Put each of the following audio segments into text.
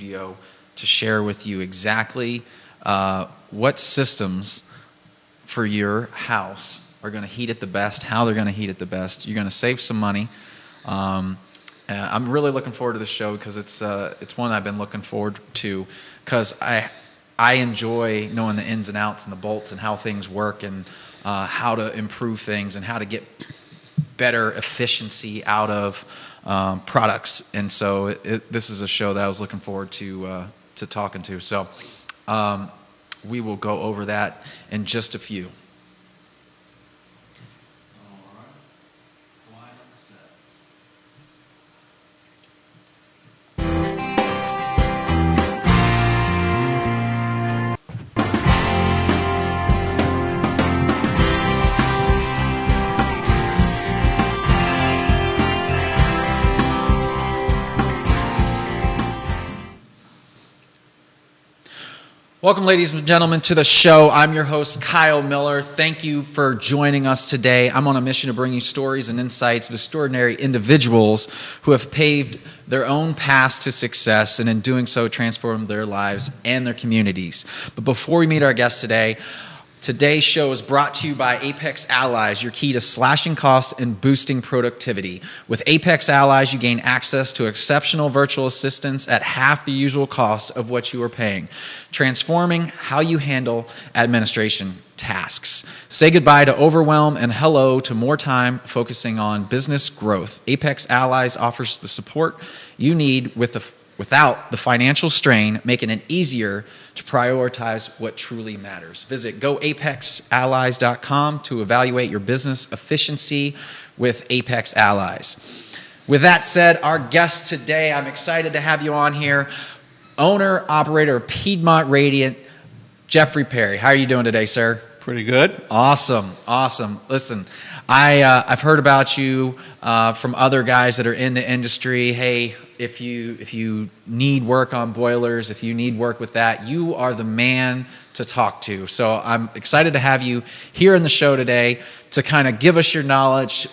studio to share with you exactly what systems for your house are going to heat it the best, how they're going to heat it the best. You're going to save some money. I'm really looking forward to this show because it's one I've been looking forward to because I enjoy knowing the ins and outs and the bolts and how things work and how to improve things and how to get better efficiency out of products. And so this is a show that I was looking forward to talking to. So we will go over that in just a few. Welcome, ladies and gentlemen, to the show. I'm your host, Kyle Miller. Thank you for joining us today. I'm on a mission to bring you stories and insights of extraordinary individuals who have paved their own paths to success and in doing so transformed their lives and their communities. But before we meet our guest today, today's show is brought to you by Apex Allies, your key to slashing costs and boosting productivity. With Apex Allies, you gain access to exceptional virtual assistants at half the usual cost of what you are paying, transforming how you handle administration tasks. Say goodbye to overwhelm and hello to more time focusing on business growth. Apex Allies offers the support you need without the financial strain, making it easier to prioritize what truly matters. Visit goapexallies.com to evaluate your business efficiency with Apex Allies. With that said, our guest today, I'm excited to have you on here, owner, operator of Piedmont Radiant, Jeffrey Perry. How are you doing today, sir? Pretty good. Awesome. Listen, I've heard about you from other guys that are in the industry. Hey, if you need work on boilers, if you need work with that, you are the man to talk to. So I'm excited to have you here in the show today to kind of give us your knowledge,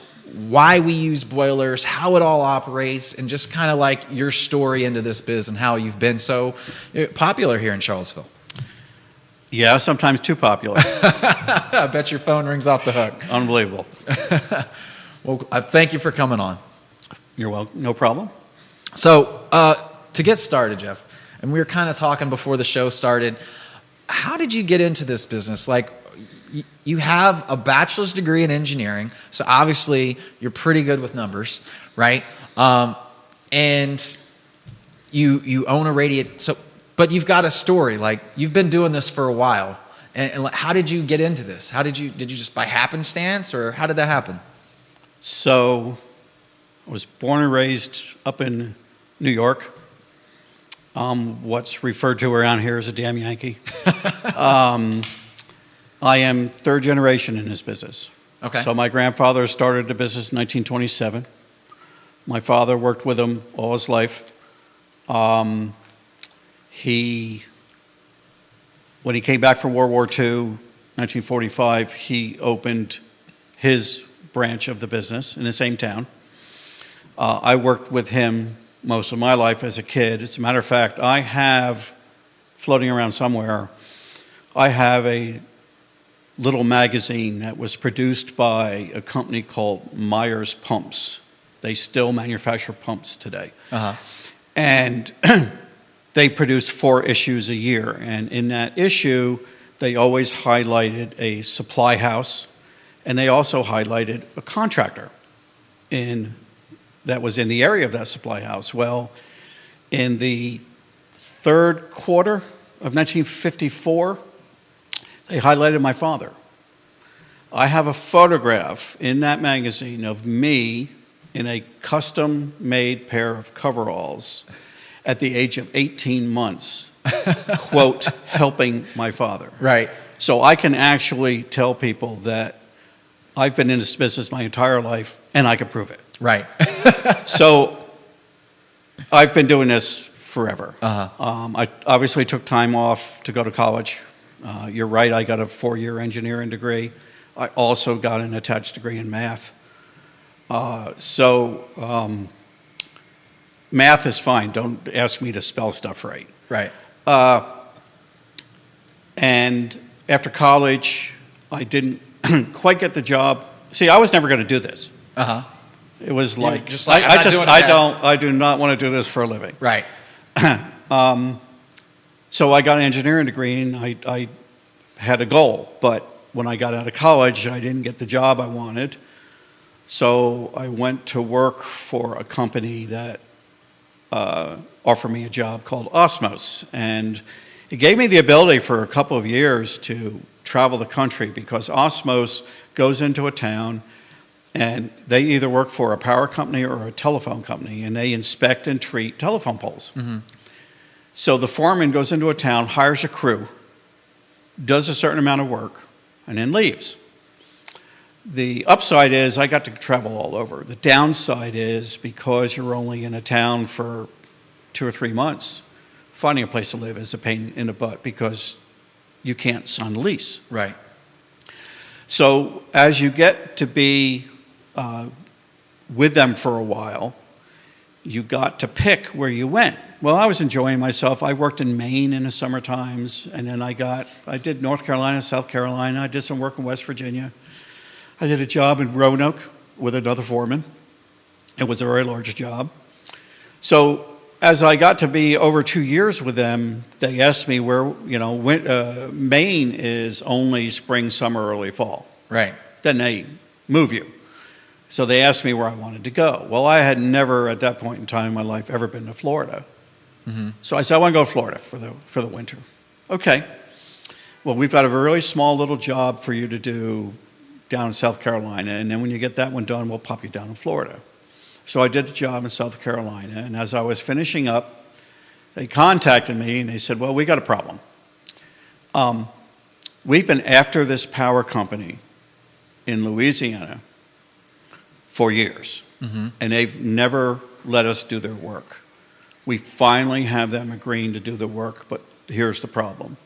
why we use boilers, how it all operates, and just kind of like your story into this biz and how you've been so popular here in Charlottesville. Yeah, sometimes too popular. I bet your phone rings off the hook. Unbelievable. Well, thank you for coming on. You're welcome. No problem. So, to get started, Jeff, and we were kind of talking before the show started, how did you get into this business? Like, you have a bachelor's degree in engineering, so obviously you're pretty good with numbers, right? And you own a radiant, but you've got a story. Like, you've been doing this for a while. And how did you get into this? Did you just by happenstance, or how did that happen? So, I was born and raised up in New York. What's referred to around here as a damn Yankee. I am third generation in this business. Okay. So my grandfather started the business in 1927. My father worked with him all his life. When he came back from World War II, 1945, he opened his branch of the business in the same town. I worked with him most of my life as a kid. As a matter of fact, I have, floating around somewhere, I have a little magazine that was produced by a company called Myers Pumps. They still manufacture pumps today. Uh-huh. And they produce 4 issues a year. And in that issue, they always highlighted a supply house, and they also highlighted a contractor that was in the area of that supply house. Well, in the third quarter of 1954, they highlighted my father. I have a photograph in that magazine of me in a custom-made pair of coveralls at the age of 18 months, quote, helping my father. Right. So I can actually tell people that I've been in this business my entire life, and I can prove it. Right. So I've been doing this forever. Uh-huh. I obviously took time off to go to college. You're right, I got a 4-year engineering degree. I also got an attached degree in math. math is fine. Don't ask me to spell stuff right. Right. And after college, I didn't quite get the job. See, I was never going to do this. Uh-huh. It was like, just like, I'm not doing it again. I do not want to do this for a living. Right. So I got an engineering degree, and I had a goal. But when I got out of college, I didn't get the job I wanted. So I went to work for a company that offered me a job called Osmos. And it gave me the ability for a couple of years to travel the country, because Osmos goes into a town and they either work for a power company or a telephone company, and they inspect and treat telephone poles. Mm-hmm. So the foreman goes into a town, hires a crew, does a certain amount of work, and then leaves. The upside is I got to travel all over. The downside is, because you're only in a town for 2 or 3 months, finding a place to live is a pain in the butt, because you can't sign a lease. Right. So as you get to be with them for a while, you got to pick where you went. Well, I was enjoying myself. I worked in Maine in the summer times, and then I did North Carolina, South Carolina. I did some work in West Virginia. I did a job in Roanoke with another foreman. It was a very large job. So as I got to be over 2 years with them, they asked me where, Maine is only spring, summer, early fall. Right. Then they move you. So they asked me where I wanted to go. Well, I had never at that point in time in my life ever been to Florida. Mm-hmm. So I said, I want to go to Florida for the winter. Okay. Well, we've got a really small little job for you to do down in South Carolina, and then when you get that one done, we'll pop you down in Florida. So I did the job in South Carolina, and as I was finishing up, they contacted me, and they said, well, we got a problem. We've been after this power company in Louisiana for years, mm-hmm. and they've never let us do their work. We finally have them agreeing to do the work, but here's the problem.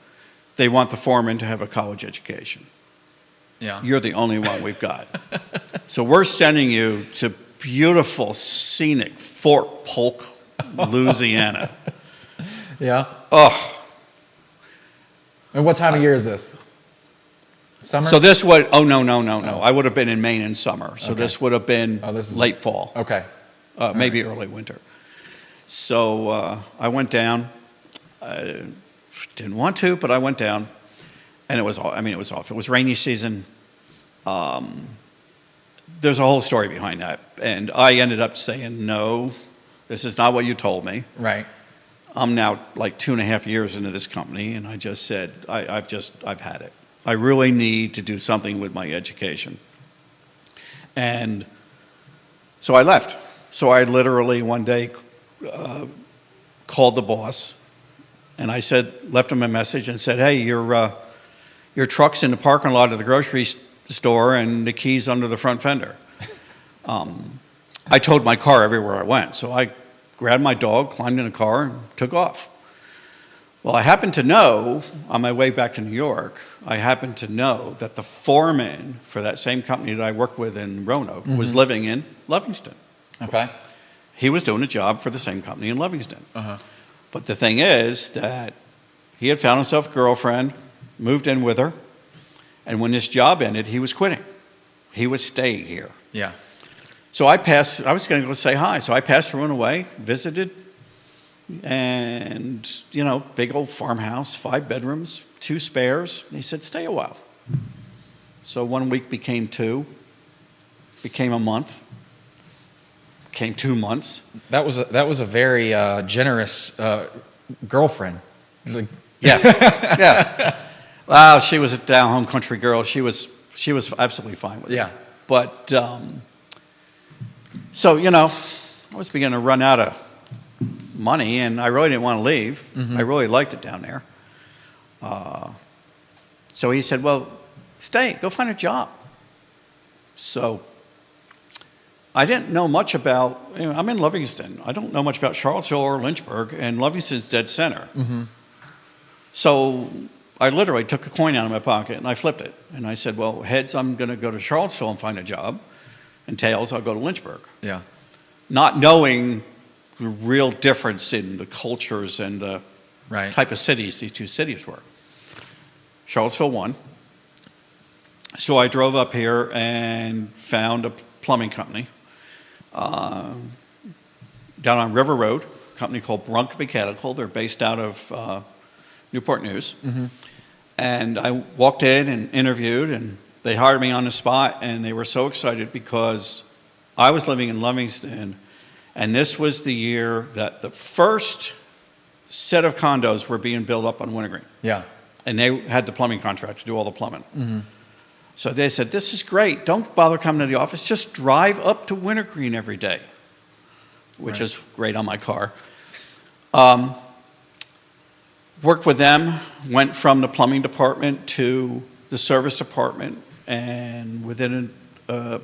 They want the foreman to have a college education. Yeah. You're the only one we've got. So we're sending you to beautiful, scenic Fort Polk, Louisiana. Yeah. Oh. And what time of year is this? Summer? So this would, no. I would have been in Maine in summer. So this would have been late fall. Okay. Maybe early winter. So I went down. Didn't want to, but I went down. And it was off. It was rainy season. There's a whole story behind that. And I ended up saying, no, this is not what you told me. Right. I'm now like 2.5 years into this company, and I just said, I've had it. I really need to do something with my education. And so I left. So I literally one day called the boss, and I left him a message and said, hey, your truck's in the parking lot of the grocery store and the key's under the front fender. I towed my car everywhere I went. So I grabbed my dog, climbed in a car, and took off. Well, I happened to know, on my way back to New York, that the foreman for that same company that I worked with in Roanoke mm-hmm. was living in Livingston. Okay. He was doing a job for the same company in Livingston. Uh-huh. But the thing is that he had found himself a girlfriend, moved in with her, and when this job ended, he was quitting. He was staying here. Yeah. So I was going to go say hi. So I passed through and away, visited, and, big old farmhouse, 5 bedrooms, 2 spares. And he said, stay a while. So 1 week became 2, became a month, became 2 months. That was a very generous girlfriend. Like, yeah. Wow, she was a down-home country girl. She was absolutely fine with it. Yeah. But, so, I was beginning to run out of money, and I really didn't want to leave. Mm-hmm. I really liked it down there. So he said, well, stay, go find a job. So I didn't know much about, I'm in Livingston. I don't know much about Charlottesville or Lynchburg, and Livingston's dead center. Mm-hmm. So I literally took a coin out of my pocket, and I flipped it. And I said, well, heads, I'm going to go to Charlottesville and find a job. And tails, I'll go to Lynchburg. Yeah. Not knowing the real difference in the cultures and the Right. type of cities these two cities were. Charlottesville won. So I drove up here and found a plumbing company down on River Road, a company called Brunk Mechanical. They're based out of Newport News. And I walked in and interviewed, and they hired me on the spot, and they were so excited because I was living in Livingston, and this was the year that the first set of condos were being built up on Wintergreen. Yeah. And they had the plumbing contract to do all the plumbing. So they said, this is great. Don't bother coming to the office. Just drive up to Wintergreen every day, which is great on my car. Worked with them, went from the plumbing department to the service department, and within a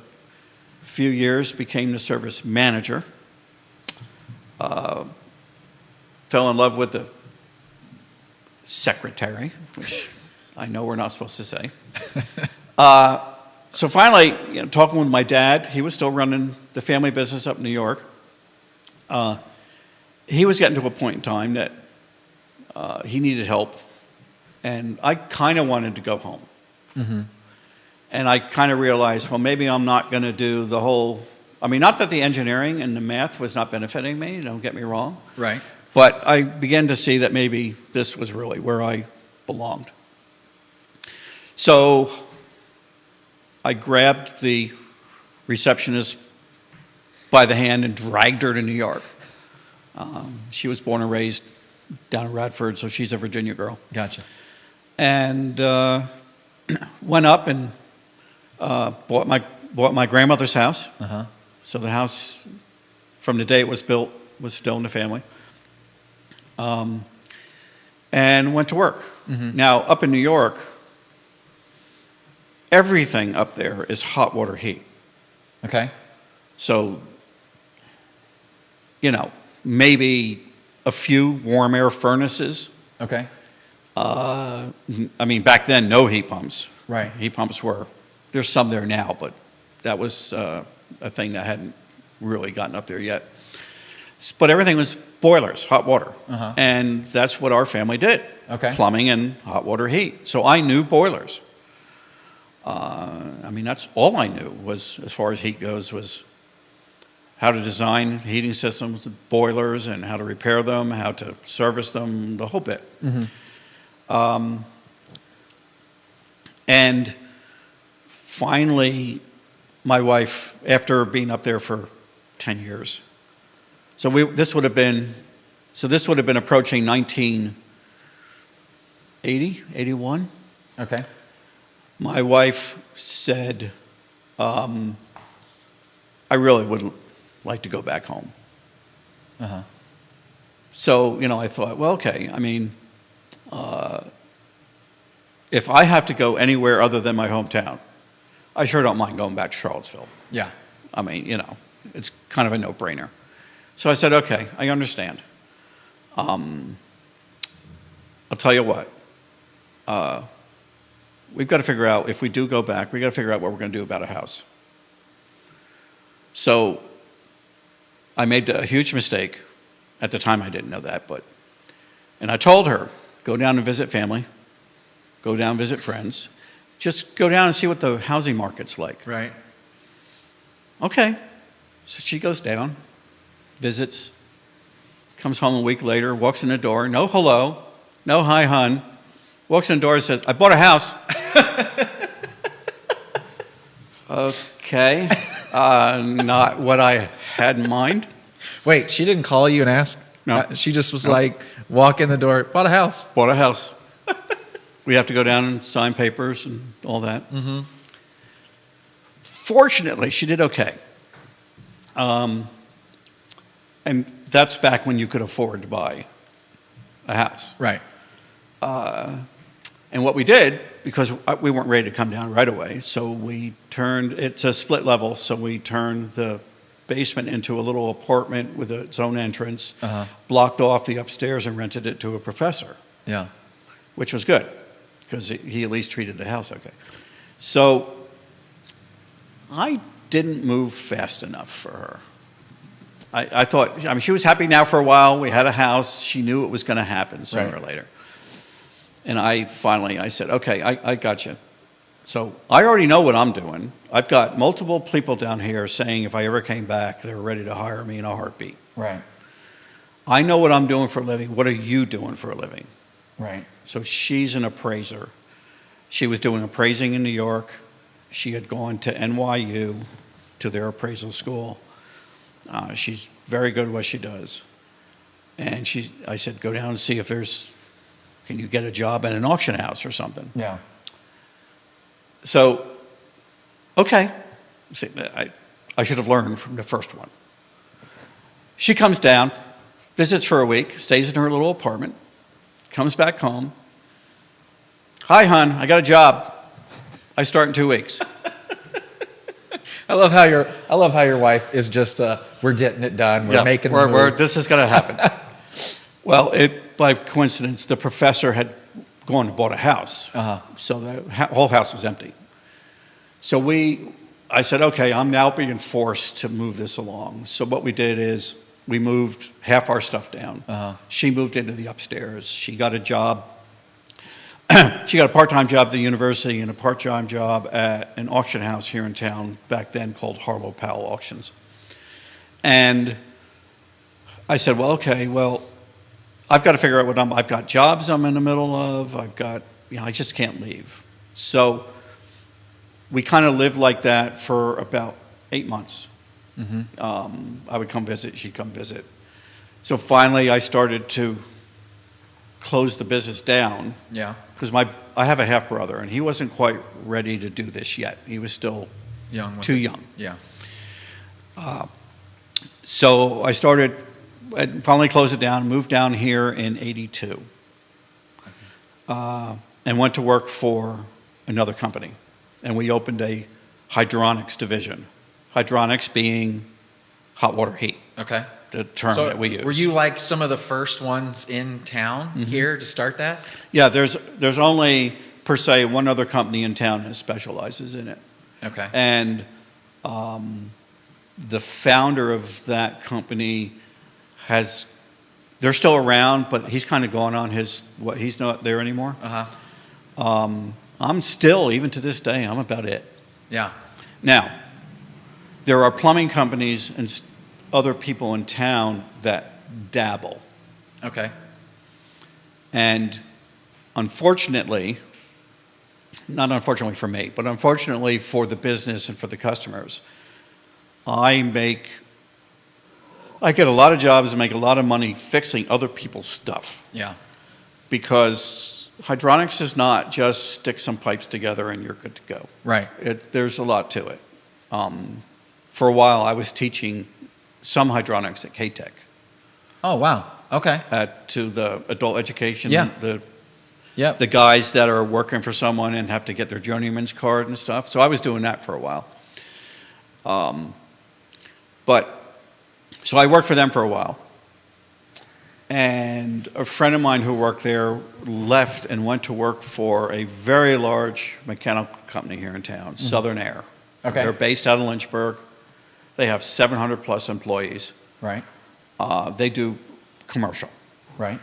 few years became the service manager. Fell in love with the secretary, which I know we're not supposed to say. So finally, talking with my dad, he was still running the family business up in New York. He was getting to a point in time that he needed help, and I kind of wanted to go home. And I kind of realized, well, maybe I'm not going to do the whole, I mean, not that the engineering and the math was not benefiting me, don't get me wrong. Right. But I began to see that maybe this was really where I belonged. So I grabbed the receptionist by the hand and dragged her to New York. She was born and raised down in Radford, so she's a Virginia girl. Gotcha. And went up and bought my grandmother's house. So the house, from the day it was built, was still in the family. And went to work. Now, up in New York, everything up there is hot water heat. Okay. So, maybe a few warm air furnaces. Okay. I mean, back then, no heat pumps. Right. Heat pumps there's some there now, but that was a thing that hadn't really gotten up there yet. But everything was boilers, hot water. And that's what our family did. Okay. Plumbing and hot water heat. So I knew boilers. I mean, that's all I knew was, as far as heat goes, was how to design heating systems, boilers, and how to repair them, how to service them, the whole bit. And finally, my wife, after being up there for 10 years, this would have been approaching 1980, 81. Okay. My wife said, I really would like to go back home. So, I thought, well, okay, I mean, if I have to go anywhere other than my hometown, I sure don't mind going back to Charlottesville. Yeah. I mean, it's kind of a no-brainer. So I said, okay, I understand. I'll tell you what. We've got to figure out, if we do go back, we've got to figure out what we're going to do about a house. So I made a huge mistake. At the time, I didn't know that, and I told her, go down and visit family, go down and visit friends, just go down and see what the housing market's like. Right. Okay. So she goes down, visits, comes home a week later, walks in the door, no hello, no hi, hun, walks in the door and says, I bought a house. Okay. Not what I had in mind. Wait, she didn't call you and ask? No. She just was like, walk in the door, bought a house. Bought a house. We have to go down and sign papers and all that. Fortunately, she did okay. And that's back when you could afford to buy a house. Right. And what we did, because we weren't ready to come down right away, so it's a split level, so we turned the basement into a little apartment with its own entrance, blocked off the upstairs and rented it to a professor. Yeah. Which was good, because he at least treated the house okay. So I didn't move fast enough for her. I thought, I mean, she was happy now for a while. We had a house. She knew it was going to happen sooner or later. And I said, okay, I got you. So I already know what I'm doing. I've got multiple people down here saying if I ever came back, they were ready to hire me in a heartbeat. Right. I know what I'm doing for a living. What are you doing for a living? Right. So she's an appraiser. She was doing appraising in New York. She had gone to NYU, to their appraisal school. She's very good at what she does. And I said, go down and see if can you get a job at an auction house or something? Yeah. So, okay. I should have learned from the first one. She comes down, visits for a week, stays in her little apartment, comes back home. Hi, hon, I got a job. I start in 2 weeks. I love how your wife is just we're getting it done. We're making the move. This is going to happen. Well, by coincidence, the professor had gone and bought a house. So the whole house was empty. So I said, okay, I'm now being forced to move this along. So what we did is we moved half our stuff down. She moved into the upstairs. She got a job. She got a part-time job at the university and a part-time job at an auction house here in town back then called Harlow Powell Auctions. And I said, well, okay, I've got to figure out I've got jobs I'm in the middle of. I just can't leave. So we kind of lived like that for about 8 months. I would come visit, she'd come visit. So finally I started to close the business down. Yeah. Because I have a half brother, and he wasn't quite ready to do this yet. He was still too young. Yeah. So I finally closed it down, moved down here in '82, and went to work for another company. And we opened a hydronics division. Hydronics being hot water heat. Okay. The term that we use. Were you like some of the first ones in town here to start that? Yeah, there's only per se one other company in town that specializes in it. Okay. And the founder of that company they're still around, but he's kind of gone on he's not there anymore. I'm still, even to this day, I'm about it. Yeah. Now, there are plumbing companies and other people in town that dabble. Okay. And unfortunately, not unfortunately for me, but unfortunately for the business and for the customers, I get a lot of jobs and make a lot of money fixing other people's stuff. Yeah. Because hydronics is not just stick some pipes together and you're good to go. Right. There's a lot to it. For a while, I was teaching some hydronics at K-Tech. Oh, wow. Okay. To the adult education. Yeah. The guys that are working for someone and have to get their journeyman's card and stuff. So I was doing that for a while. So I worked for them for a while. And a friend of mine who worked there left and went to work for a very large mechanical company here in town, Southern Air. Okay. They're based out of Lynchburg. They have 700 plus employees. Right. They do commercial. Right.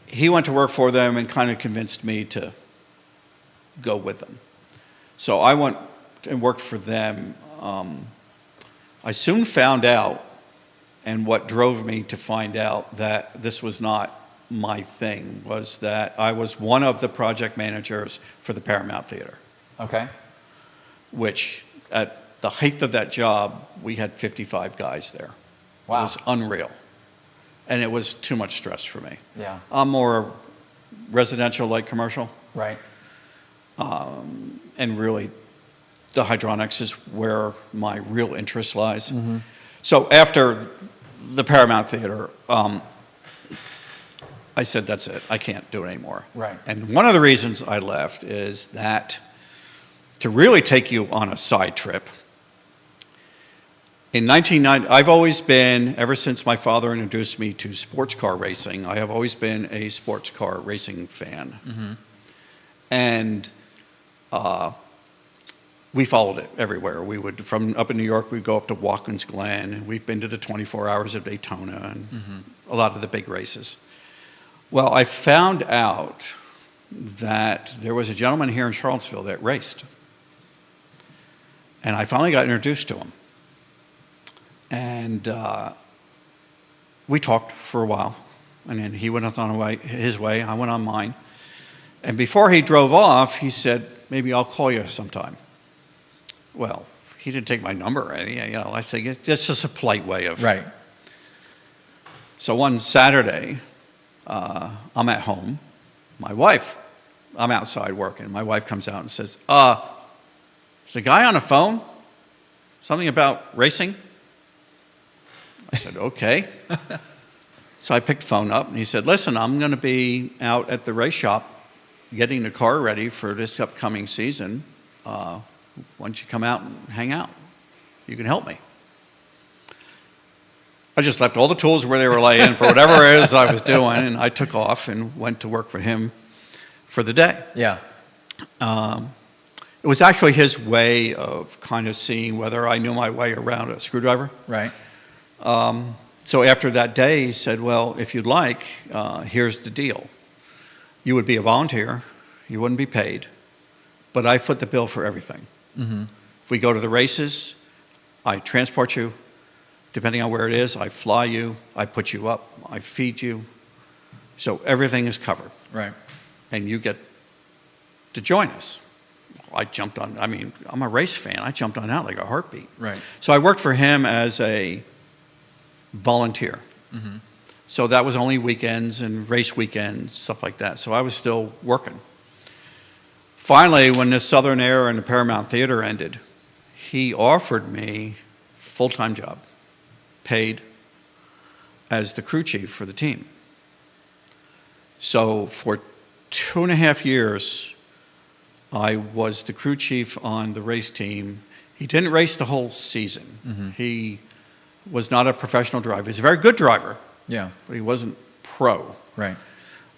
He went to work for them and kind of convinced me to go with them. So I went and worked for them. I soon found out, and what drove me to find out that this was not my thing, was that I was one of the project managers for the Paramount Theater. Okay. Which, at the height of that job, we had 55 guys there. Wow. It was unreal. And it was too much stress for me. Yeah. I'm more residential, like commercial. Right. And really, the hydronics is where my real interest lies. So after the Paramount Theater, I said, that's it. I can't do it anymore. Right. And one of the reasons I left is that, to really take you on a side trip, in 1990, I've always been, ever since my father introduced me to sports car racing, I have always been a sports car racing fan. And we followed it everywhere. We would, from up in New York, we'd go up to Watkins Glen. We've been to the 24 Hours of Daytona and a lot of the big races. Well, I found out that there was a gentleman here in Charlottesville that raced. And I finally got introduced to him. And we talked for a while. And then he went on his way, I went on mine. And before he drove off, he said, maybe I'll call you sometime. Well, he didn't take my number or anything. I think it's just a polite way of... Right. So one Saturday, I'm at home. My wife, I'm outside working. My wife comes out and says, is the guy on the phone? Something about racing? I said, okay. So I picked the phone up, and he said, listen, I'm going to be out at the race shop getting the car ready for this upcoming season. Why don't you come out and hang out? You can help me. I just left all the tools where they were laying for whatever it is I was doing, and I took off and went to work for him for the day. Yeah. It was actually his way of kind of seeing whether I knew my way around a screwdriver. Right. So after that day, he said, well, if you'd like, here's the deal. You would be a volunteer. You wouldn't be paid. But I foot the bill for everything. Mm-hmm. If we go to the races, I transport you. Depending on where it is, I fly you. I put you up. I feed you. So everything is covered. Right. And you get to join us. I jumped on, I'm a race fan. I jumped on that like a heartbeat. Right. So I worked for him as a volunteer. Mm-hmm. So that was only weekends and race weekends, stuff like that. So I was still working. Finally, when the Southern Air and the Paramount Theater ended, he offered me a full-time job, paid as the crew chief for the team. So for 2.5 years, I was the crew chief on the race team. He didn't race the whole season. Mm-hmm. He was not a professional driver. He's a very good driver. Yeah. But he wasn't pro. Right.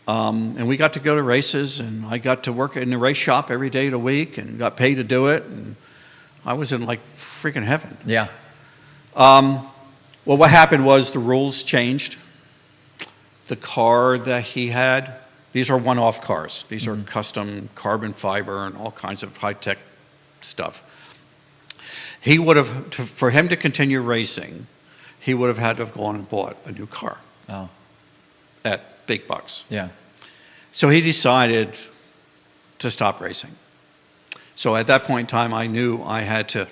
And we got to go to races, and I got to work in the race shop every day of the week and got paid to do it. And I was in like freaking heaven. Yeah. Well, what happened was the rules changed. The car that he had, these are one-off cars. These are custom carbon fiber and all kinds of high-tech stuff. He would have, for him to continue racing, he would have had to have gone and bought a new car. Oh. At big bucks. Yeah. So he decided to stop racing. So at that point in time, I knew I had to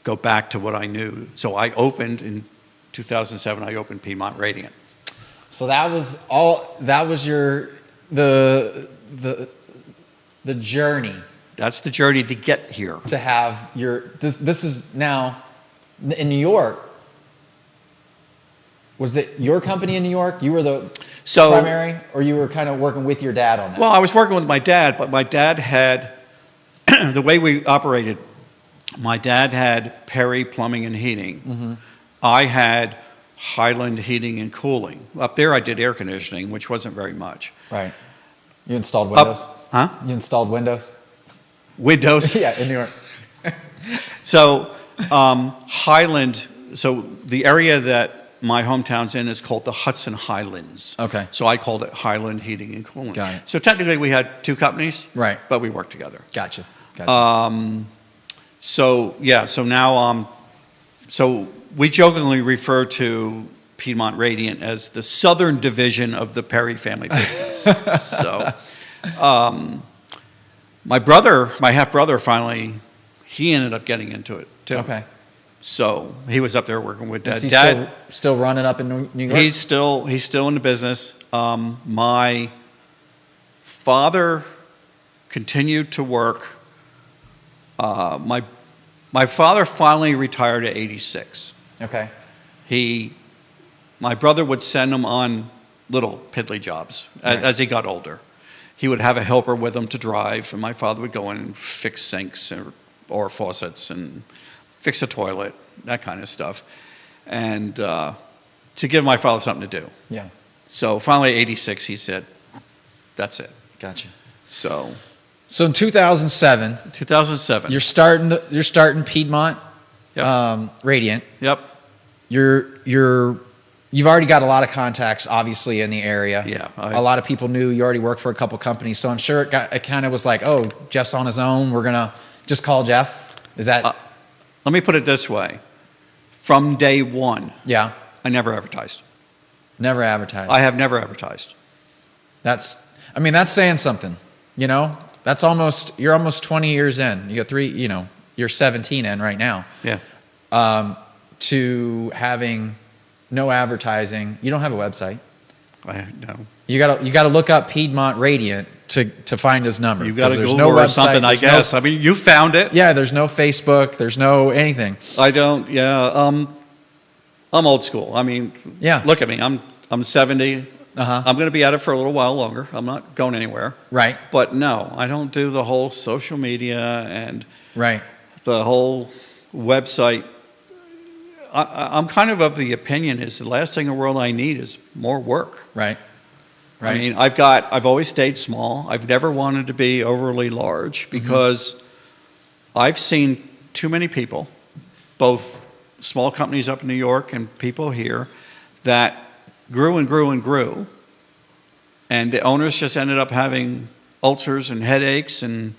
go back to what I knew. So I opened in 2007. I opened Piedmont Radiant. So that was your the journey. That's the journey to get here. To have this is now in New York. Was it your company in New York? You were the primary, or you were kind of working with your dad on that? Well, I was working with my dad, but my dad had, the way we operated, my dad had Perry Plumbing and Heating. Mm-hmm. I had Highland Heating and Cooling. Up there I did air conditioning, which wasn't very much. Right. You installed windows? Huh? You installed windows? Windows? Yeah, in New York. So Highland, so the area that my hometown's in is called the Hudson Highlands. Okay. So I called it Highland Heating and Cooling. Got it. So technically we had two companies. Right. But we worked together. Gotcha. So now, so we jokingly refer to Piedmont Radiant as the southern division of the Perry family business. So my half-brother finally, he ended up getting into it too. Okay. So he was up there working with Dad. Is he still running up in New York? He's still in the business. My father continued to work. My father finally retired at 86. Okay. My brother would send him on little piddly jobs as he got older. He would have a helper with him to drive, and my father would go in and fix sinks or faucets and fix a toilet, that kind of stuff, and to give my father something to do. Yeah. So finally, at 86, he said, "That's it." Gotcha. So So in 2007, 2007. you're starting Piedmont Yep. Radiant. Yep. You've already got a lot of contacts, obviously, in the area. Yeah, A lot of people knew you already worked for a couple companies, so I'm sure it kind of was like, oh, Jeff's on his own. We're gonna just call Jeff. Is that? Let me put it this way: from day one, Yeah. I never advertised. Never advertised. I have never advertised. That's saying something. You know, you're almost 20 years in. You got you're 17 in right now. Yeah. To having no advertising. You don't have a website. No. You gotta look up Piedmont Radiant to find his number. You've got to there's Google no or website, something, I guess. I mean, you found it. Yeah, there's no Facebook. There's no anything. I don't. Yeah. I'm old school. I mean, Yeah. Look at me. I'm 70. Uh-huh. I'm going to be at it for a little while longer. I'm not going anywhere. Right. But no, I don't do the whole social media and Right. the whole website. I'm kind of the opinion is the last thing in the world I need is more work. Right. Right. I mean, I've always stayed small. I've never wanted to be overly large because I've seen too many people, both small companies up in New York and people here, that grew and grew and grew. And the owners just ended up having ulcers and headaches. And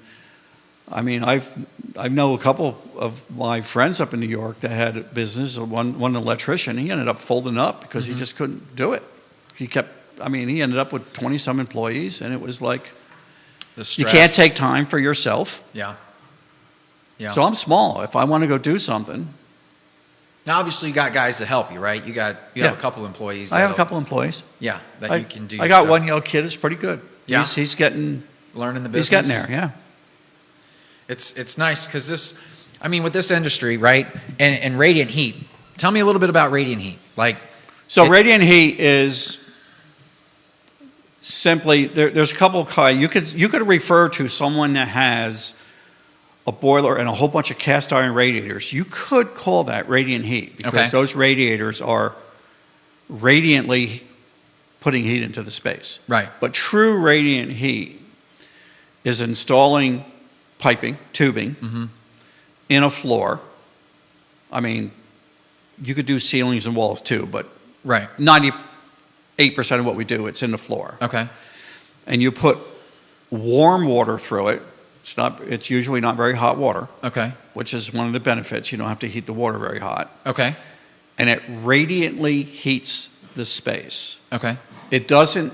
I mean, I know a couple of my friends up in New York that had a business. One electrician, he ended up folding up because he just couldn't do it. He ended up with 20-some employees, and it was like, The you can't take time for yourself. Yeah. Yeah. So I'm small. If I want to go do something, now, obviously, you got guys to help you, right? You have a couple employees. I have a couple employees. Yeah, that you can do. I got stuff. one young kid that's pretty good. Yeah. He's getting Learning the business. He's getting there. Yeah. It's nice because with this industry, right? And Radiant Heat. Tell me a little bit about Radiant Heat. Radiant Heat is simply there's a couple of kinds. You could refer to someone that has a boiler and a whole bunch of cast iron radiators. You could call that Radiant Heat because those radiators are radiantly putting heat into the space. Right. But true Radiant Heat is installing piping, tubing in a floor. I mean, you could do ceilings and walls too, but Right. 98% of what we do, it's in the floor. Okay. And you put warm water through it. It's usually not very hot water. Okay. Which is one of the benefits. You don't have to heat the water very hot. Okay. And it radiantly heats the space. Okay. It doesn't,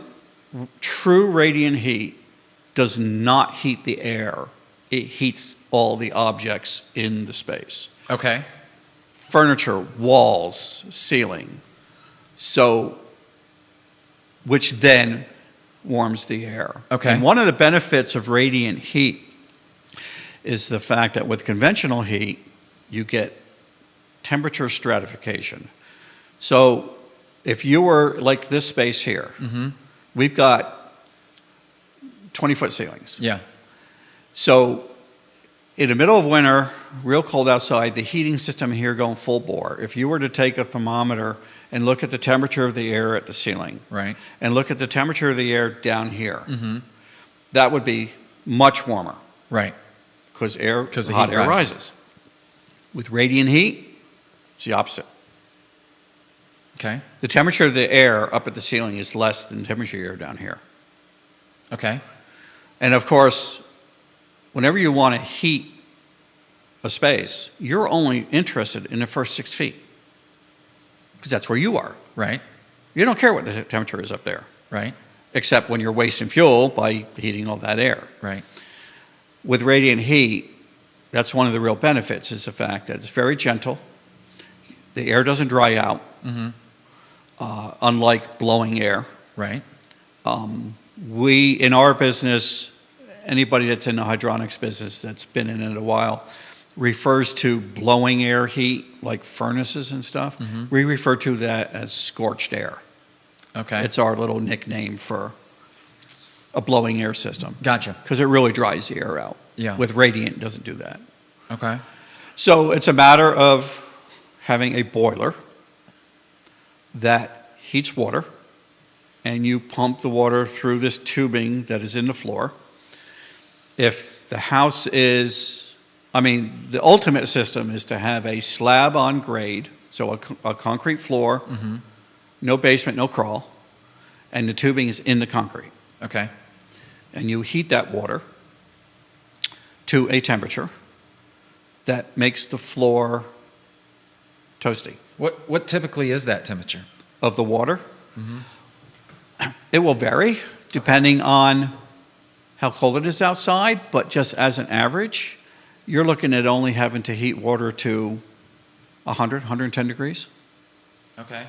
true radiant heat does not heat the air. It heats all the objects in the space. Okay. Furniture, walls, ceiling. Which then warms the air. Okay. And one of the benefits of radiant heat is the fact that with conventional heat, you get temperature stratification. So if you were like this space here, we've got 20-foot ceilings. Yeah. So in the middle of winter, real cold outside, the heating system here going full bore. If you were to take a thermometer and look at the temperature of the air at the ceiling, Right. and look at the temperature of the air down here, that would be much warmer Right. because the hot heat air rises. rises. With radiant heat, it's the opposite. Okay. The temperature of the air up at the ceiling is less than the temperature of the air down here. Okay. And of course, whenever you want to heat a space, you're only interested in the first 6 feet because that's where you are. Right. You don't care what the temperature is up there, Right. except when you're wasting fuel by heating all that air. Right. With radiant heat, that's one of the real benefits is the fact that it's very gentle. The air doesn't dry out, unlike blowing air. Right. In our business, anybody that's in the hydronics business that's been in it a while refers to blowing air heat, like furnaces and stuff. We refer to that as scorched air. Okay. It's our little nickname for a blowing air system. Gotcha. Because it really dries the air out. Yeah. With radiant, it doesn't do that. Okay. So it's a matter of having a boiler that heats water, and you pump the water through this tubing that is in the floor. if the house is, the ultimate system is to have a slab on grade, so a concrete floor, no basement, no crawl, and the tubing is in the concrete. Okay. And you heat that water to a temperature that makes the floor toasty. What typically is that temperature? Of the water? It will vary depending on how cold it is outside, but just as an average, you're looking at only having to heat water to 100, 110 degrees. Okay.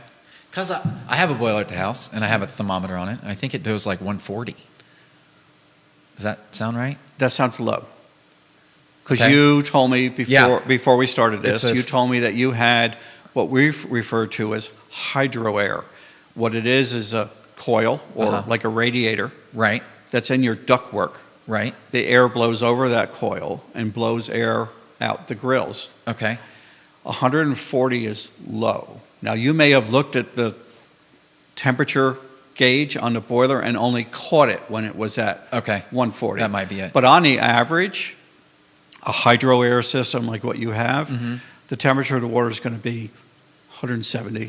Because I have a boiler at the house, and I have a thermometer on it, and I think it goes like 140. Does that sound right? That sounds low. Because Okay. you told me Yeah. before we started this, It's a you told me that you had what we refer to as hydro air. What it is a coil or like a radiator Right. that's in your ductwork. Right. The air blows over that coil and blows air out the grills. Okay. 140 is low. Now, you may have looked at the temperature gauge on the boiler and only caught it when it was at Okay. 140. That might be it. But on the average, a hydro air system like what you have, the temperature of the water is going to be 170,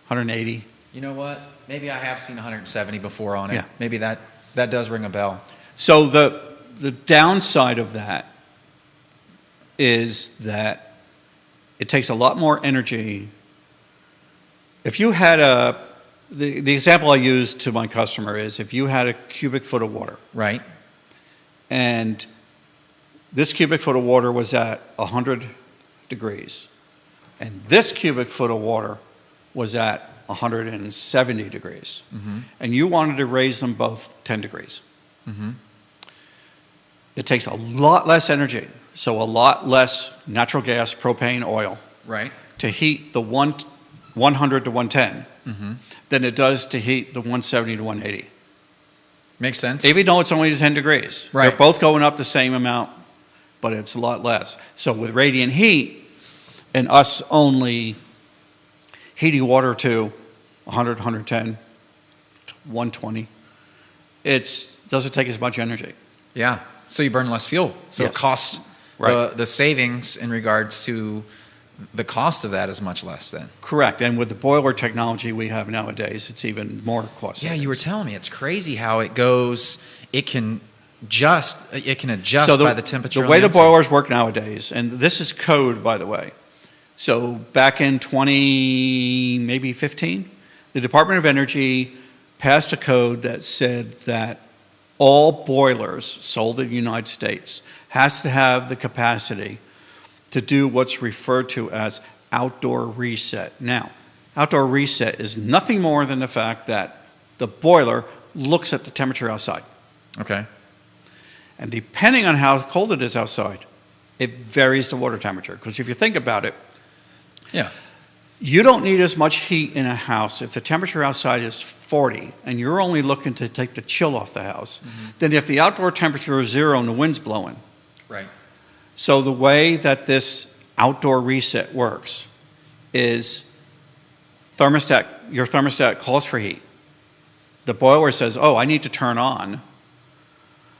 180. You know what? Maybe I have seen 170 before on it. Yeah. Maybe that does ring a bell. So the downside of that is that it takes a lot more energy. If you had the example I use to my customer is if you had a cubic foot of water Right. and this cubic foot of water was at 100 degrees and this cubic foot of water was at 170 degrees and you wanted to raise them both 10 degrees. It takes a lot less energy, so a lot less natural gas, propane, oil Right. to heat the 100 to 110 than it does to heat the 170 to 180. Makes sense. Even though it's only 10 degrees. Right. They're both going up the same amount, but it's a lot less. So with radiant heat and us only heating water to 100, 110, 120, it doesn't take as much energy. Yeah. So you burn less fuel. So Yes. it costs Right. the savings in regards to the cost of that is much less then. Correct. And with the boiler technology we have nowadays, it's even more costly. Yeah, you were telling me it's crazy how it goes. It can adjust by the temperature. The on way the inside. boilers work nowadays, and this is code, by the way. So back in 2015, the Department of Energy passed a code that said that all boilers sold in the United States has to have the capacity to do what's referred to as outdoor reset. Now, outdoor reset is nothing more than the fact that the boiler looks at the temperature outside. Okay. And depending on how cold it is outside, it varies the water temperature. Because if you think about it, Yeah. you don't need as much heat in a house if the temperature outside is 40 and you're only looking to take the chill off the house than if the outdoor temperature is 0 and the wind's blowing. Right. So the way that this outdoor reset works is your thermostat calls for heat. The boiler says, oh, I need to turn on.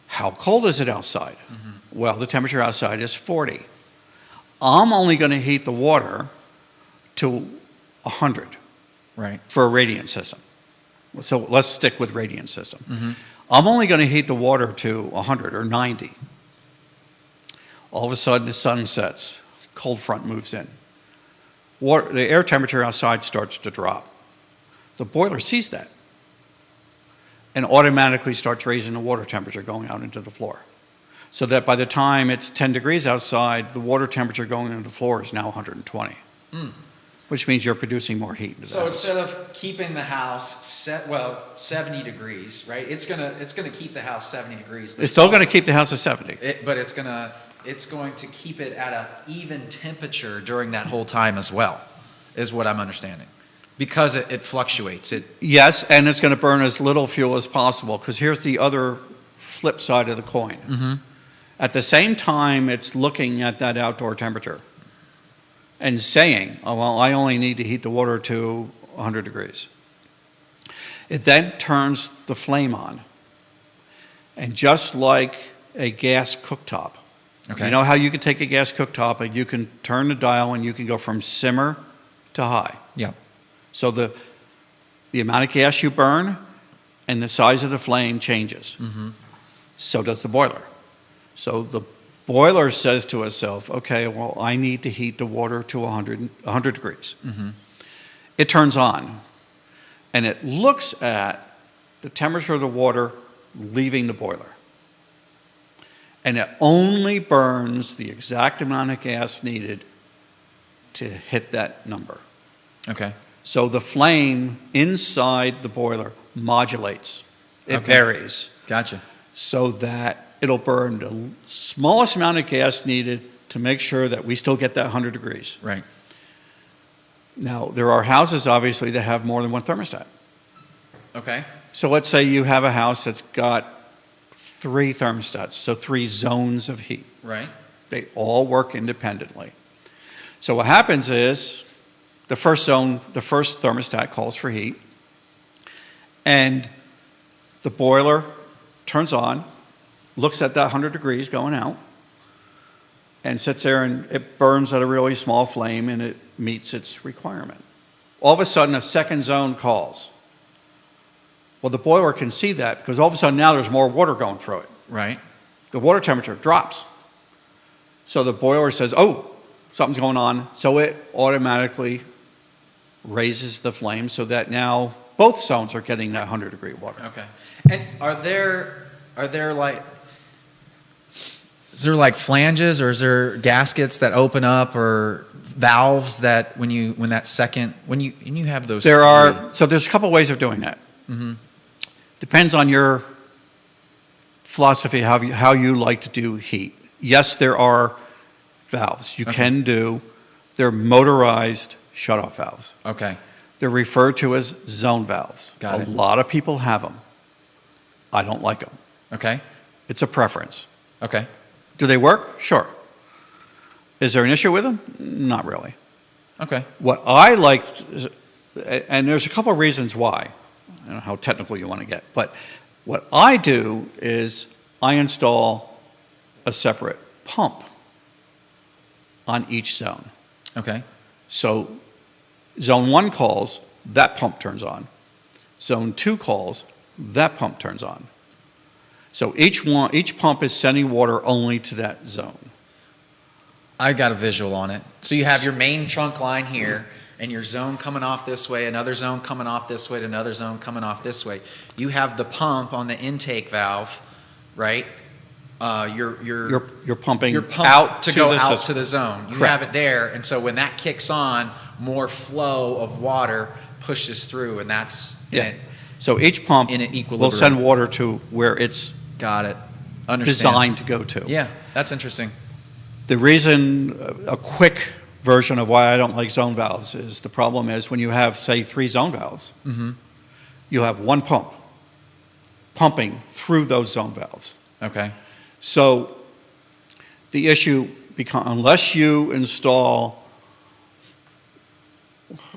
How cold is it outside? Well, the temperature outside is 40. I'm only going to heat the water to 100 Right. for a radiant system. So let's stick with radiant system. I'm only going to heat the water to 100 or 90. All of a sudden, the sun sets, cold front moves in. The air temperature outside starts to drop. The boiler sees that and automatically starts raising the water temperature going out into the floor. So that by the time it's 10 degrees outside, the water temperature going into the floor is now 120, which means you're producing more heat into the So house. instead of keeping the house 70 degrees, right? It's gonna keep the house 70 degrees. But It's still going to keep the house at 70. But it's going to keep it at an even temperature during that whole time as well, is what I'm understanding, because it fluctuates. Yes, and it's going to burn as little fuel as possible, because here's the other flip side of the coin. At the same time, it's looking at that outdoor temperature and saying, oh, well, I only need to heat the water to 100 degrees. It then turns the flame on. And just like a gas cooktop. Okay. You know how you can take a gas cooktop and you can turn the dial and you can go from simmer to high. Yeah. So the amount of gas you burn and the size of the flame changes. So does the boiler. So the boiler says to itself, okay, well, I need to heat the water to 100 degrees. It turns on, and it looks at the temperature of the water leaving the boiler. And it only burns the exact amount of gas needed to hit that number. Okay. So the flame inside the boiler modulates. It Okay. varies Gotcha. so that it'll burn the smallest amount of gas needed to make sure that we still get that 100 degrees. Right. Now, there are houses, obviously, that have more than one thermostat. Okay. So let's say you have a house that's got 3 thermostats, so 3 zones of heat. Right. They all work independently. So what happens is the first zone, the first thermostat calls for heat, and the boiler turns on, looks at that 100 degrees going out, and sits there and it burns at a really small flame and it meets its requirement. All of a sudden, a second zone calls. Well, the boiler can see that because all of a sudden now there's more water going through it. Right. The water temperature drops. So the boiler says, oh, something's going on. So it automatically raises the flame so that now both zones are getting that 100-degree water. Okay. And are there like, is there like flanges or is there gaskets that open up or valves that when you have those? There three? are, so there's a couple ways of doing that. Depends on your philosophy, how you like to do heat. Yes, there are valves you can do. They're motorized shutoff valves. Okay. They're referred to as zone valves. Got it. A lot of people have them. I don't like them. Okay. It's a preference. Okay. Do they work? Sure. Is there an issue with them? Not really. Okay. What I like, and there's a couple of reasons why. I don't know how technical you want to get, but what I do is I install a separate pump on each zone. Okay. So zone 1 calls, that pump turns on. Zone 2 calls, that pump turns on. So each pump is sending water only to that zone. I got a visual on it. So you have your main trunk line here, and your zone coming off this way, another zone coming off this way, another zone coming off this way. You have the pump on the intake valve, right? You're pumping out to go the out system. to the zone. You Correct. have it there, and so when that kicks on, more flow of water pushes through, and that's Yeah. So each pump in an equilibrium. will send water to where it's Got it. Understand. designed to go to. Yeah, that's interesting. The reason, a quick version of why I don't like zone valves is the problem is when you have, say, 3 zone valves, you have one pump pumping through those zone valves. Okay. So the issue becomes, unless you install,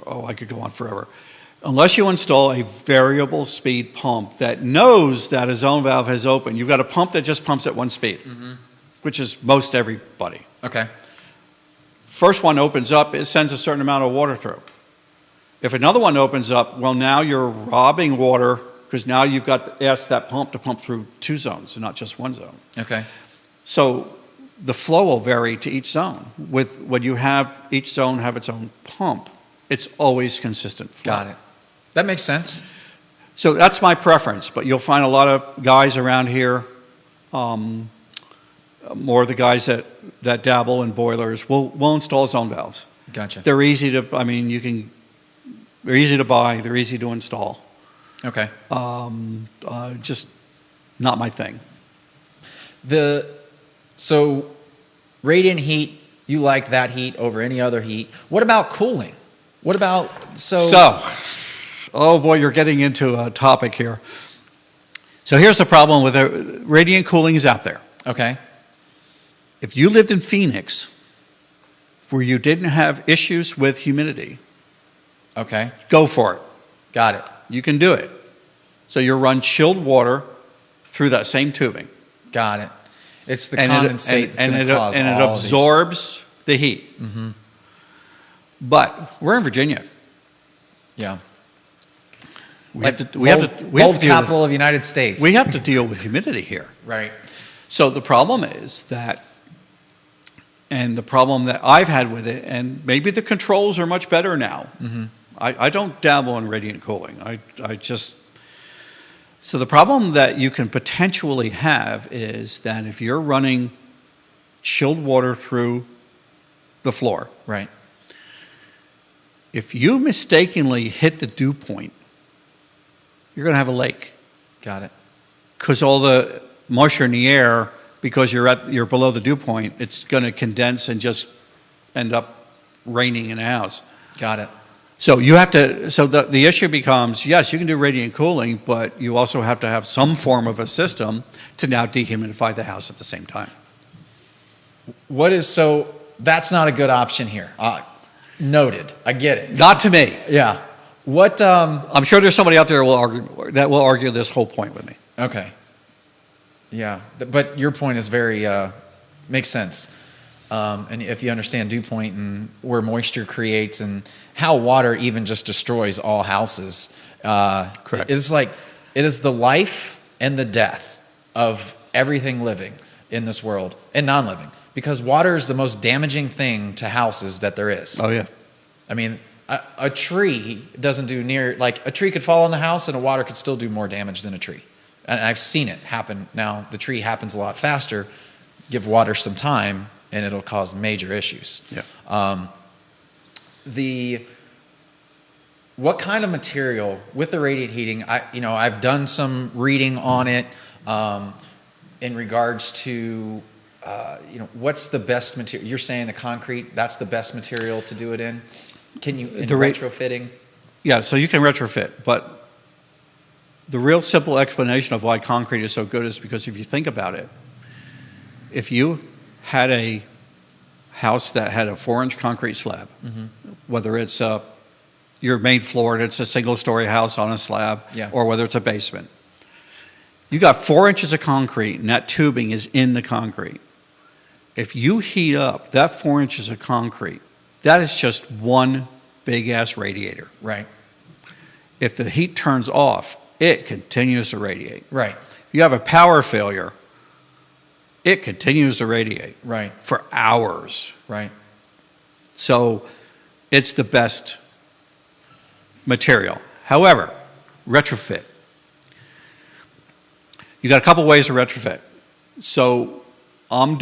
I could go on forever. Unless you install a variable speed pump that knows that a zone valve has opened, you've got a pump that just pumps at one speed, which is most everybody. Okay. First one opens up, it sends a certain amount of water through. If another one opens up, well, now you're robbing water because now you've got to ask that pump to pump through 2 zones and not just 1 zone. Okay. So the flow will vary to each zone. When you have each zone have its own pump, it's always consistent flow. Got it. That makes sense. So that's my preference, but you'll find a lot of guys around here, more of the guys that dabble in boilers, will install zone valves. Gotcha. They're easy to, they're easy to buy, they're easy to install. Okay. Just not my thing. So radiant heat, you like that heat over any other heat. What about cooling? What about oh boy, you're getting into a topic here. So here's the problem with radiant cooling is out there. Okay. If you lived in Phoenix, where you didn't have issues with humidity, Okay. go for it. Got it. You can do it. So you run chilled water through that same tubing. Got it. It's the condensate that's going to cause and it all of these. absorbs the heat. Mm-hmm. But we're in Virginia. Yeah. We have to deal capital with, of the United States. we have to deal with humidity here. Right. So the problem is that, and the problem that I've had with it, and maybe the controls are much better now. Mm-hmm. I don't dabble in radiant cooling. I just, so the problem that you can potentially have is that if you're running chilled water through the floor, Right. if you mistakenly hit the dew point, you're going to have a lake. Got it. Because all the moisture in the air, because you're below the dew point, it's going to condense and just end up raining in a house. Got it. So you have to. So the issue becomes: yes, you can do radiant cooling, but you also have to have some form of a system to now dehumidify the house at the same time. So that's not a good option here. Noted. I get it. Not to me. Yeah. What? I'm sure there's somebody out there that will argue this whole point with me. Okay. Yeah, but your point is very makes sense. And if you understand dew point and where moisture creates and how water even just destroys all houses, Correct. It is the life and the death of everything living in this world and non-living, because water is the most damaging thing to houses that there is. Oh yeah. I mean, a tree doesn't do a tree could fall on the house and a water could still do more damage than a tree. And I've seen it happen. Now, the tree happens a lot faster. Give water some time, and it'll cause major issues. Yeah. What kind of material with the radiant heating? I've done some reading on it in regards to what's the best material. You're saying the concrete, that's the best material to do it in. Can you retrofitting? Yeah, so you can retrofit, but the real simple explanation of why concrete is so good is because if you think about it, if you had a house that had a 4-inch concrete slab, mm-hmm. whether it's your main floor and it's a single-story house on a slab, yeah. or whether it's a basement, you got 4 inches of concrete and that tubing is in the concrete. If you heat up that 4 inches of concrete, that is just one big-ass radiator. Right. If the heat turns off, it continues to radiate. Right. If you have a power failure, it continues to radiate. Right. For hours. Right. So it's the best material. However, retrofit. You got a couple ways to retrofit. So I'm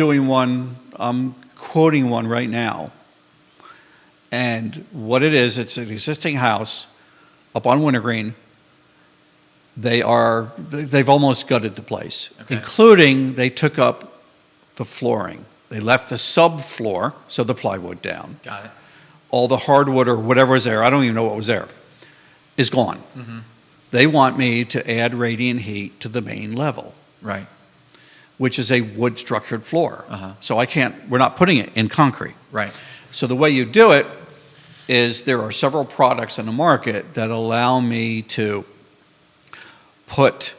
quoting one right now. And what it is, it's an existing house up on Wintergreen. They've almost gutted the place, okay. Including they took up the flooring. They left the subfloor, so the plywood down. Got it. All the hardwood or whatever was there, I don't even know what was there, is gone. Mm-hmm. They want me to add radiant heat to the main level. Right. Which is a wood-structured floor. Uh-huh. So we're not putting it in concrete. Right. So the way you do it is there are several products in the market that allow me to put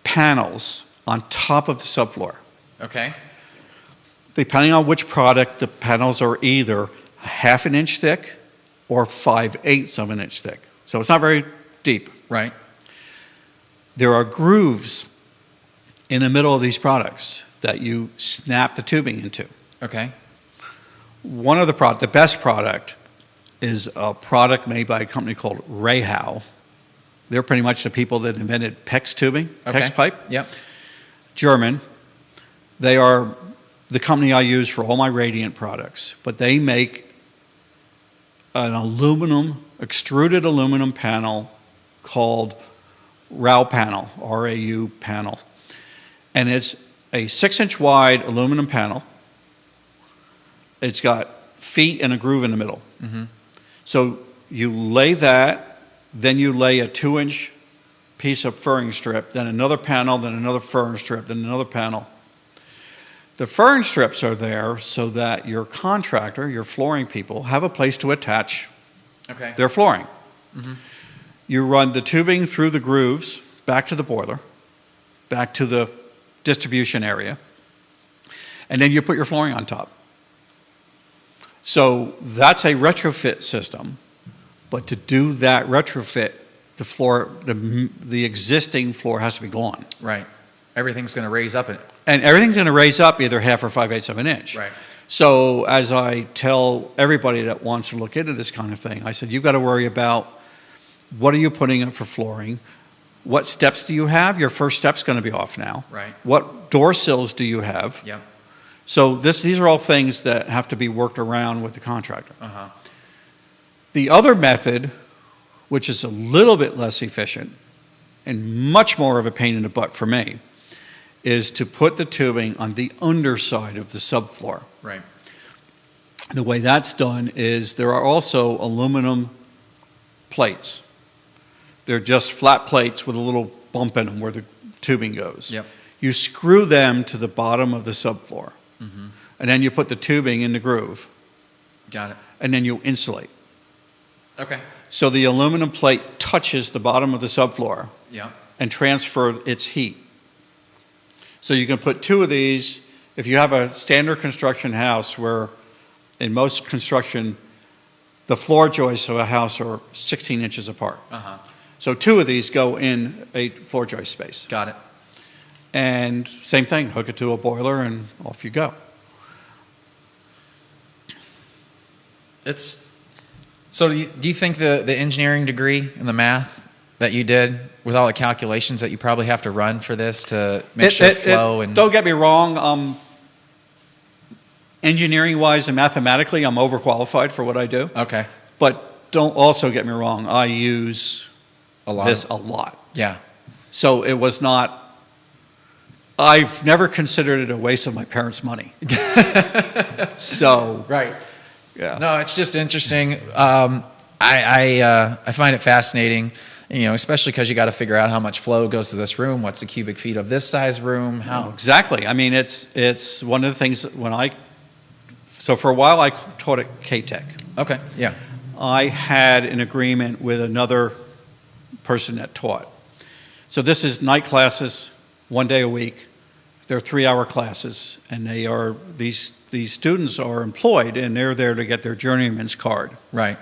panels on top of the subfloor. Okay. Depending on which product, the panels are either 1/2 an inch thick or 5/8 of an inch thick. So it's not very deep. Right. There are grooves in the middle of these products that you snap the tubing into. Okay. One of the best product is a product made by a company called Rayhow. They're pretty much the people that invented PEX tubing, okay. PEX pipe. Yep. German. They are the company I use for all my radiant products, but they make an extruded aluminum panel called RAU panel, R-A-U panel. And it's a 6-inch wide aluminum panel. It's got feet and a groove in the middle. Mm-hmm. So you lay that, then you lay a 2-inch piece of furring strip, then another panel, then another furring strip, then another panel. The furring strips are there so that your contractor, your flooring people, have a place to attach their flooring. Mm-hmm. You run the tubing through the grooves, back to the boiler, back to the distribution area. and then you put your flooring on top. So that's a retrofit system, but to do that retrofit, the floor, the existing floor has to be gone. Right. Everything's going to raise up in it. And everything's going to raise up either 1/2 or 5/8 of an inch. Right. So as I tell everybody that wants to look into this kind of thing, I said, you've got to worry about what are you putting up for flooring? What steps do you have? Your first step's going to be off now. Right. What door sills do you have? Yep. So these are all things that have to be worked around with the contractor. Uh-huh. The other method, which is a little bit less efficient and much more of a pain in the butt for me, is to put the tubing on the underside of the subfloor. Right. The way that's done is there are also aluminum plates. They're just flat plates with a little bump in them where the tubing goes. Yep. You screw them to the bottom of the subfloor, and then you put the tubing in the groove, Got it. and then you insulate. Okay. So the aluminum plate touches the bottom of the subfloor Yeah. and transfer its heat. So you can put 2 of these. If you have a standard construction house where in most construction, the floor joists of a house are 16 inches apart. Uh-huh. So 2 of these go in a floor joist space. Got it. And same thing, hook it to a boiler and off you go. So do you think the engineering degree and the math that you did with all the calculations that you probably have to run for this to make sure flow and... Don't get me wrong, engineering-wise and mathematically, I'm overqualified for what I do. Okay. But don't also get me wrong, I use this a lot. Yeah. So it was not, I've never considered it a waste of my parents' money. So, Right. yeah. No, it's just interesting. I find it fascinating, especially because you got to figure out how much flow goes to this room. What's the cubic feet of this size room? How Exactly. I mean, it's one of the things so for a while I taught at K-Tech. Okay. Yeah. I had an agreement with another person that taught. So this is night classes, 1 day a week. They're 3-hour classes, and these students are employed, and they're there to get their journeyman's card. Right.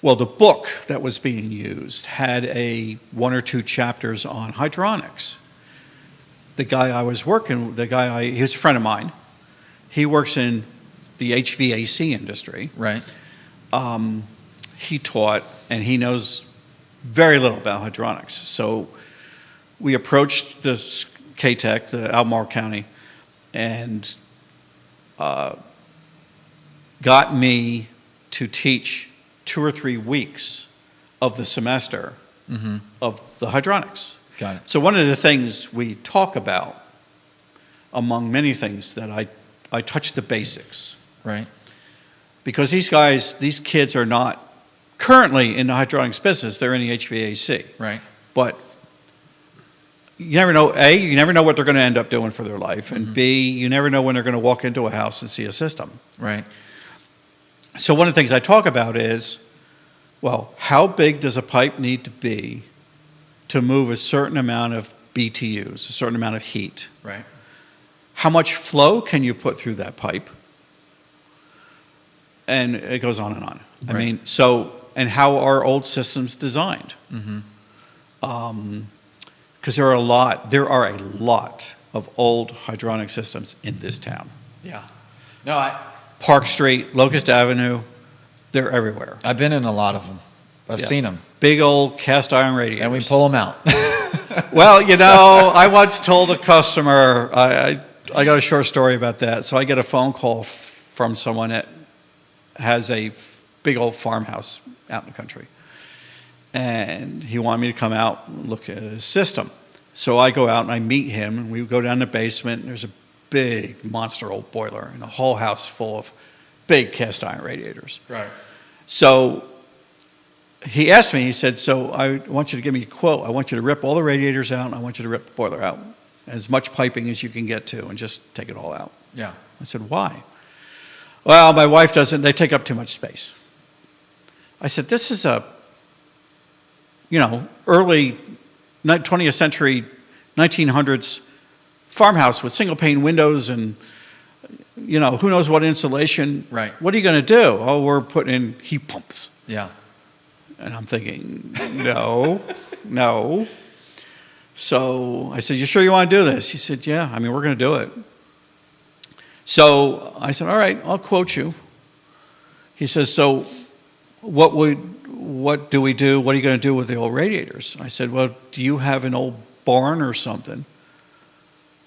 Well, the book that was being used had 1 or 2 chapters on hydronics. The guy I was working, he was a friend of mine. He works in the HVAC industry. Right. He taught, and he knows very little about hydronics. So we approached the K-Tech, the Albemarle County, and got me to teach 2 or 3 weeks of the semester of the hydronics. Got it. So one of the things we talk about, among many things, that I touch the basics. Right. Because these kids are not currently in the hydronics business, they're in the HVAC. Right. But you never know, A, you never know what they're going to end up doing for their life, and B, you never know when they're going to walk into a house and see a system. Right. So one of the things I talk about is, well, how big does a pipe need to be to move a certain amount of BTUs, a certain amount of heat? Right. How much flow can you put through that pipe? And it goes on and on. I Right. mean, and how are old systems designed? Because there are a lot of old hydronic systems in this town. Yeah. No, Park Street, Locust Avenue, they're everywhere. I've been in a lot of them. I've Yeah. seen them. Big old cast iron radiators. And we pull them out. Well, I once told a customer, I got a short story about that. So I get a phone call from someone that has a big old farmhouse out in the country. And he wanted me to come out and look at his system. So I go out and I meet him, and we go down the basement, and there's a big monster old boiler and a whole house full of big cast iron radiators. Right. So he asked me, he said, so I want you to give me a quote. I want you to rip all the radiators out, and I want you to rip the boiler out. As much piping as you can get to, and just take it all out. Yeah. I said, why? Well, my wife doesn't, they take up too much space. I said, this is a, early 20th century, 1900s farmhouse with single pane windows and you know, who knows what insulation. Right. What are you going to do? Oh, we're putting in heat pumps. Yeah. And I'm thinking, no, no. So I said, you sure you want to do this? He said, yeah, I mean, we're going to do it. So I said, all right, I'll quote you. He says, so what do we do? What are you going to do with the old radiators? I said, well, do you have an old barn or something?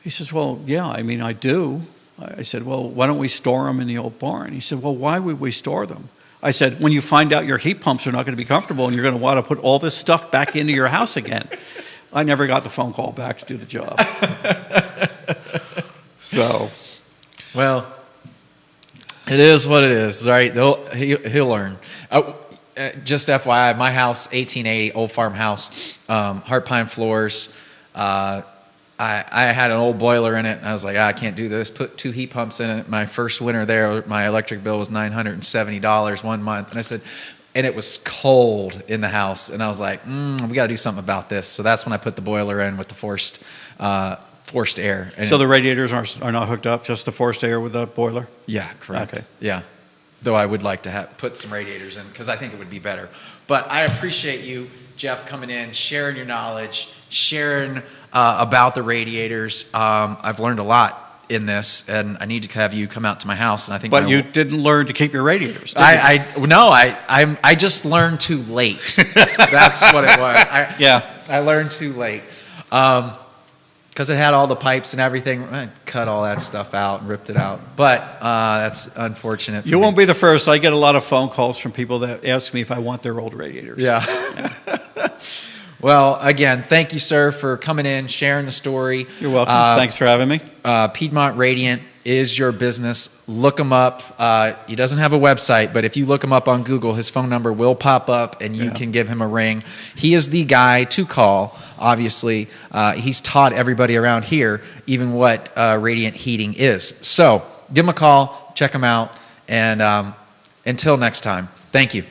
He says, well, yeah, I mean, I do. I said, well, why don't we store them in the old barn? He said, well, why would we store them? I said, when you find out your heat pumps are not going to be comfortable and you're going to want to put all this stuff back into your house again. I never got the phone call back to do the job. So, well, it is what it is, right? He'll learn. Just FYI, my house, 1880, old farmhouse, heart pine floors. I had an old boiler in it, and I was like, I can't do this. Put 2 heat pumps in it. My first winter there, my electric bill was $970 one month. And I said, and it was cold in the house. And I was like, we got to do something about this. So that's when I put the boiler in with the forced air. And so the radiators are not hooked up, just the forced air with the boiler? Yeah, correct. Okay. Yeah. Though I would like to put some radiators in because I think it would be better. But I appreciate you, Jeff, coming in, sharing your knowledge, sharing about the radiators. I've learned a lot in this, and I need to have you come out to my house. And I think, but you didn't learn to keep your radiators. Did you? I just learned too late. That's what it was. I learned too late. Because it had all the pipes and everything. I cut all that stuff out and ripped it out. But that's unfortunate. You won't be the first. I get a lot of phone calls from people that ask me if I want their old radiators. Yeah. Well, again, thank you, sir, for coming in, sharing the story. You're welcome. Thanks for having me. Piedmont Radiant is your business. Look him up. He doesn't have a website, but if you look him up on Google, his phone number will pop up, and you can give him a ring. He is the guy to call, obviously. He's taught everybody around here even what radiant heating is. So give him a call, check him out, and until next time, thank you.